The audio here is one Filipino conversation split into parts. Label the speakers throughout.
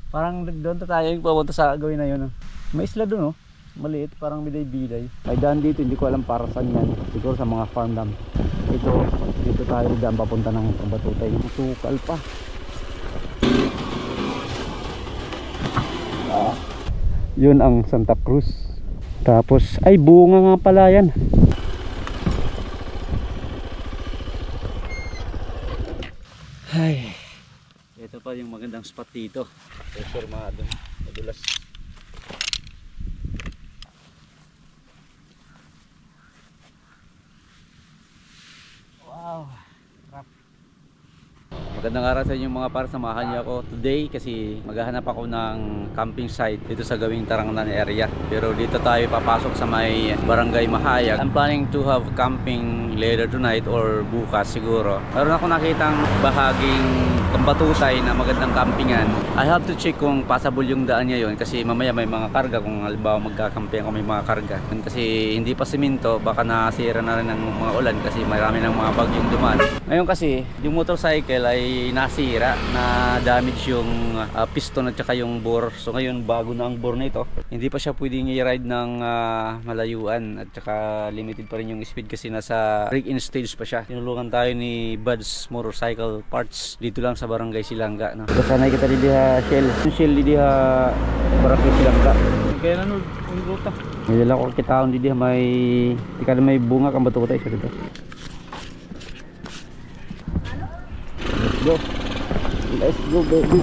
Speaker 1: Parang doon tayo yung pupunta sa gawin na yun. May isla doon, oh. Maliit, parang biday-biday. May daan dito, hindi ko alam para saan yan. Siguro sa mga farm dam. Dito tayo daan papunta ng Batutay. Sukal pa. Yun ang Santa Cruz. Tapos, ay bunga nga pala yan. Ay, ito pa yung magandang spot dito. Pressure madulas. Wow, crap. Magandang araw sa inyo mga par, samahan niyo ako today kasi maghahanap ako ng camping site dito sa Gawing Tarangnan area. Pero dito tayo papasok sa may Barangay Mahayag. I'm planning to have camping later tonight or bukas siguro. Meron ako nakitang bahaging Batutay na magandang campingan. I have to check kung passable yung daan ngayon kasi mamaya may mga karga kung halimbawa magkakamping ako may mga karga. Kasi hindi pa simento, baka nasira na rin ng mga ulan kasi marami ng mga bagyong dumaan. Ngayon kasi yung motorcycle ay nasira, na damage yung piston at saka yung bore. So ngayon bago na ang bore na ito, hindi pa siya pwedeng i-ride ng malayuan at saka limited pa rin yung speed kasi nasa break-in stage pa siya. Tinulungan tayo ni Bud's Motorcycle Parts dito lang sa Barangay Silanga, no? Sanay kita dito Shell. Yung Shell dito Barangay Silanga. Kaya nanood yung ruta. May dala ko kitaon dito may bunga kang Batutay sa dito. Let's go baby.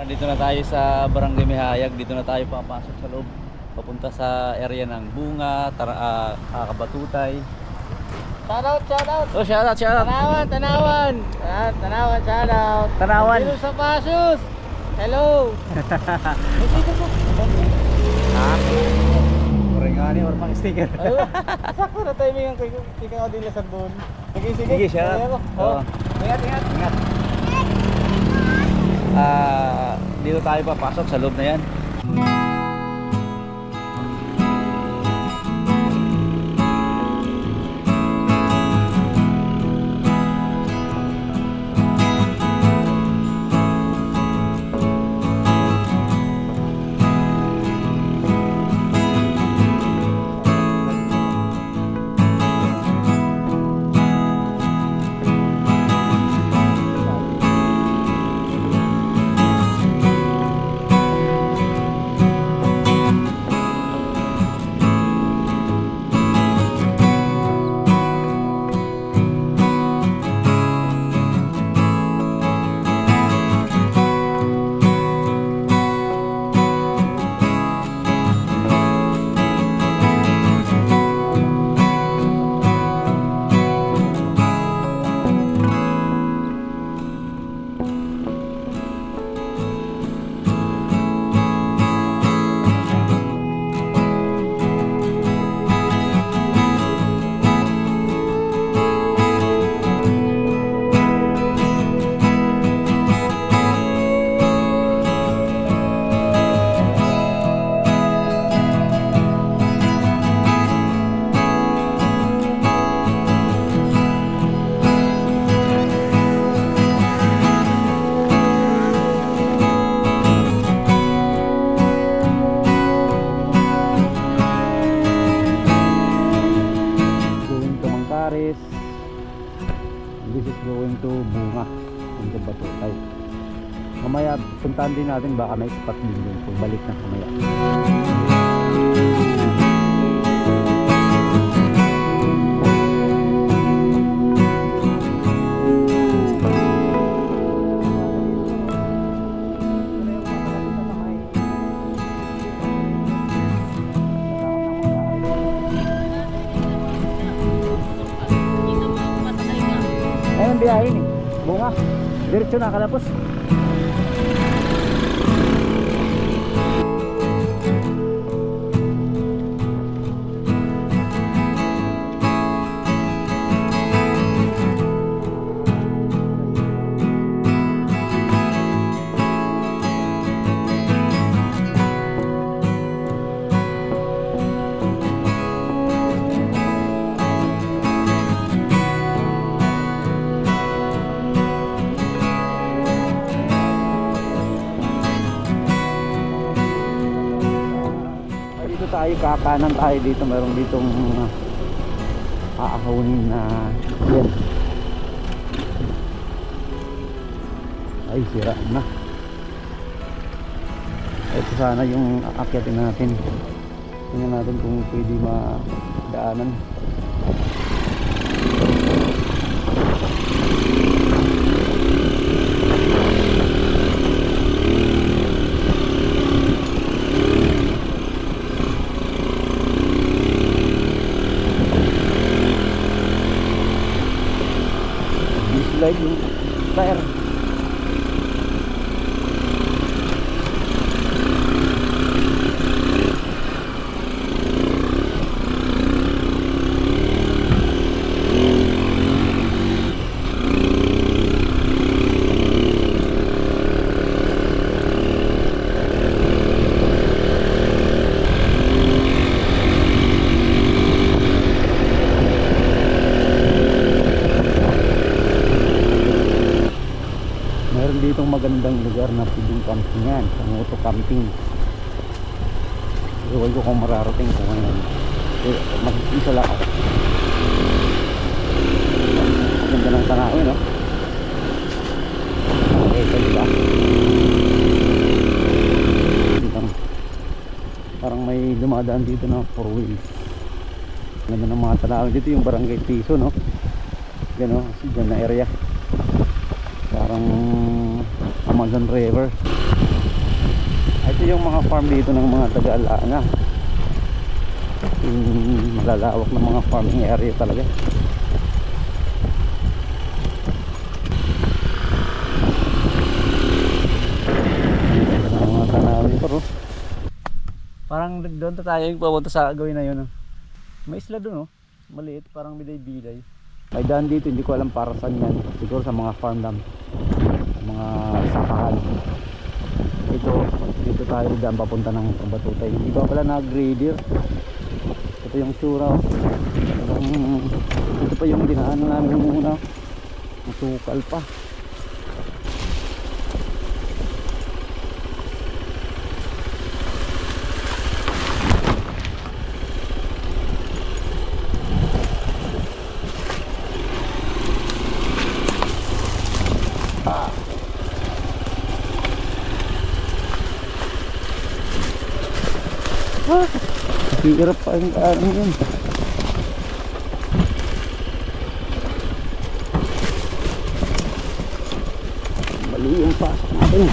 Speaker 1: Dito na tayo sa Barangay Mahayag. Dito na tayo papasok sa loob, papunta sa area ng Bunga, Batutay.
Speaker 2: Shoutout!
Speaker 1: Oh, shoutout!
Speaker 2: Tanawan! Shoutout!
Speaker 1: Tanawan!
Speaker 2: Dito sa Pasos! Hello!
Speaker 1: Orengani or pang sticker.
Speaker 2: Sakto na timing ang kikang ako din sa doon.
Speaker 1: Sige, shoutout. Ingat. Dito tayo papasok sa loob na yan. Mamaya puntahan din natin, baka may spot din doon pagbalik na mamaya. Ayun biyahin eh, bunga, diretso na kalapos. Tayo kakanan tayo dito, mayroong ditong aahunin na yan. Ay sira na. Ito sana yung aakyatin natin. Tingnan natin kung pwede madaanan. Slide yung tire. Ditong magandang lugar na pwedeng campingan, sa moto camping. Iwan ko kung mararating ko ngayon. Mag-isa lang ako. Maganda ng tanawin, no? Okay, diba? Parang may dumadaan dito na 4 wheels. Ganda ng mga tanawin. Dito yung Barangay Tiso, no? Yan, no? Diyan na area. Parang Amazon River. Ito yung mga farm dito ng mga taga-Alana. Yung malalawak ng mga farming area talaga. Mga tanawin pa ro. Parang doon tayo yung papunta sa gawin na yun. May isla doon, oh. Maliit, parang biday-biday. May daan dito, hindi ko alam para saan yan. Siguro sa mga farm dam, mga sakahan. Dito tayo daan papunta ng Batutay. Hindi pa pala nag-grader. Ito yung tsura, oh. Ito pa yung dinaanan namin muna. Masukal pa. Hirap pa yung ano yun. Mali yung pasok natin.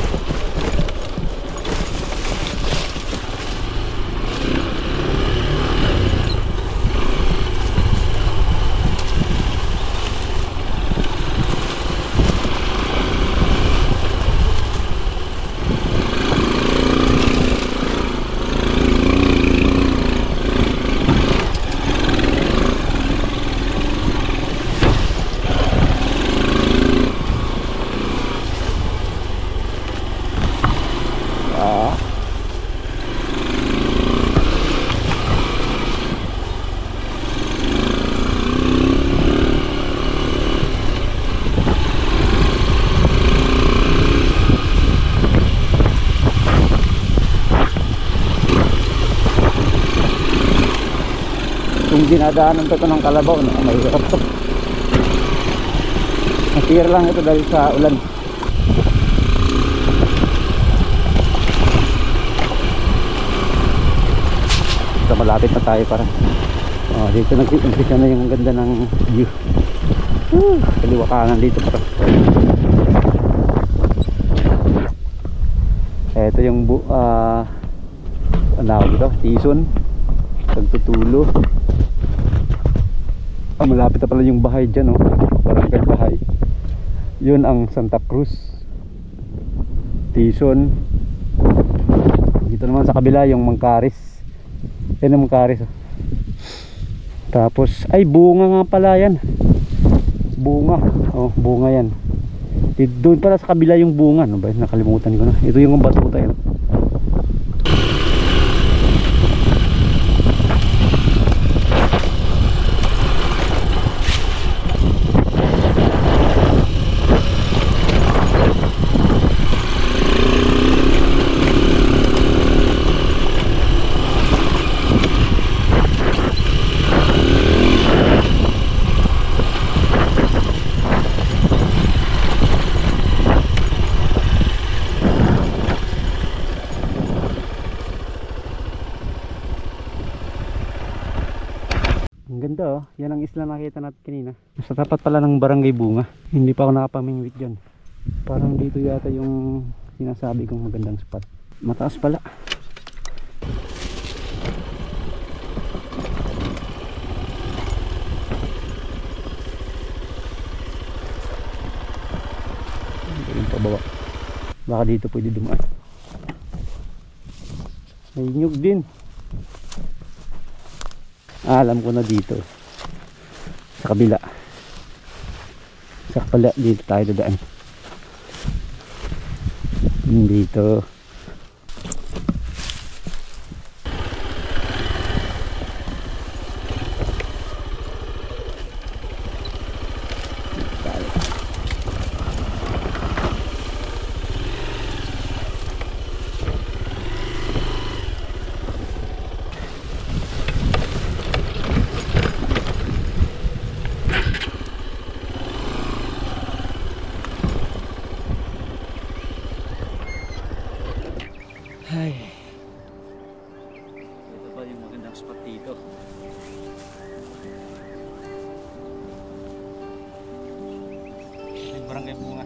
Speaker 1: Kung dinadaanan ko ito ng kalabaw, mahirap to. Nasira lang ito dahil sa ulan. So malapit na tayo para. Dito nag-umpisa na yung ganda ng view. Kaliwa kanan dito para. Ito yung ano dito, Tison, Pagtutulo. Malapit na pala yung bahay dyan, barangay bahay. Yun ang Santa Cruz, Tison. Dito naman sa kabila yung Mangkaris. Yan ang Mangkaris. Tapos ay bunga nga pala yan. Bunga. Bunga yan. Doon pala sa kabila yung bunga. Ano ba? Nakalimutan ko na. Ito yung batuta yan. Ang ganda yan ang isla nakita natin kanina. Nasa tapat pala ng barangay Bunga. Hindi pa ako nakapamingwit dyan. Parang dito yata yung sinasabi kong magandang spot. Mataas pala. Yung pababa. Baka dito pwede dumaan. May nyug din. Alam ko na dito sa kabila, sa kabila dito tayo dadaan. Dito ay, ito pa yung magandang spot dito. Ito yung barangay Bunga.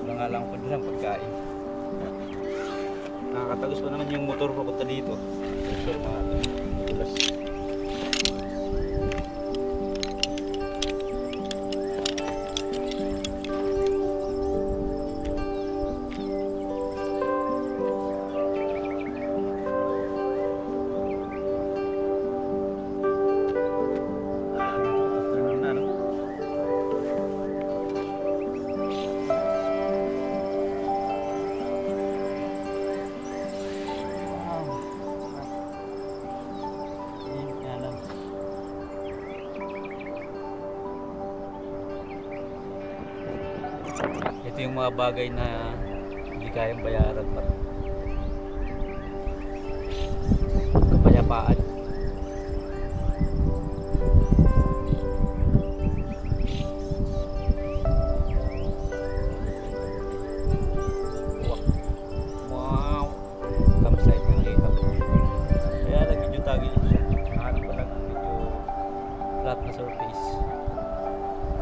Speaker 1: Wala nga lang padalang pagkain. Nakakatagos pa naman yung motor papunta dito. Sure mga tulas. Ito yung mga bagay na hindi kayang bayaran pa. Kapayapaan. Wow! Campsite yung nakita ko. Kaya lang medyo tagil siya. Hanap pa lang medyo flat na surface.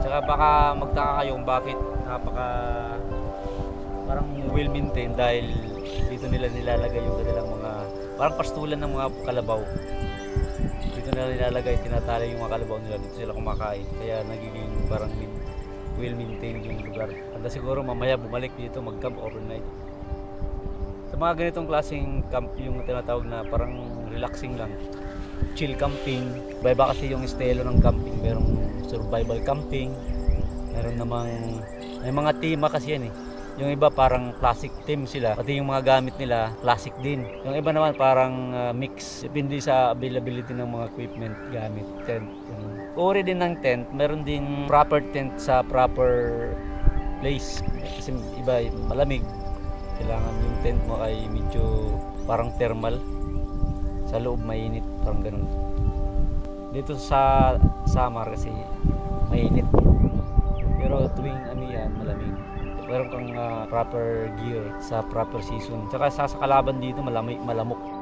Speaker 1: Tsaka baka magtaka kayong bakit napaka parang well maintained dahil dito nila nilalagay yung kanilang mga parang pastulan ng mga kalabaw. Dito nila nilalagay, tinatali yung mga kalabaw nila, dito sila kumakain, kaya nagiging parang well maintained yung lugar. Handa siguro mamaya bumalik dito mag-camp overnight. Sa mga ganitong klaseng camp, yung tinatawag na parang relaxing lang, chill camping. Iba kasi yung estilo ng camping, merong survival camping, meron namang may mga tema kasi yan eh. Yung iba parang classic theme sila, pati yung mga gamit nila classic din. Yung iba naman parang mix, depende sa availability ng mga equipment, gamit, tent. Uri din ng tent, meron din proper tent sa proper place. Kasi iba malamig, kailangan yung tent mo ay medyo parang thermal, sa loob mainit, parang ganun. dito sa summer kasi mainit. Pero tuwing ano yan, malamig. Meron kang proper gear sa proper season. Tsaka sa kalaban dito malamok.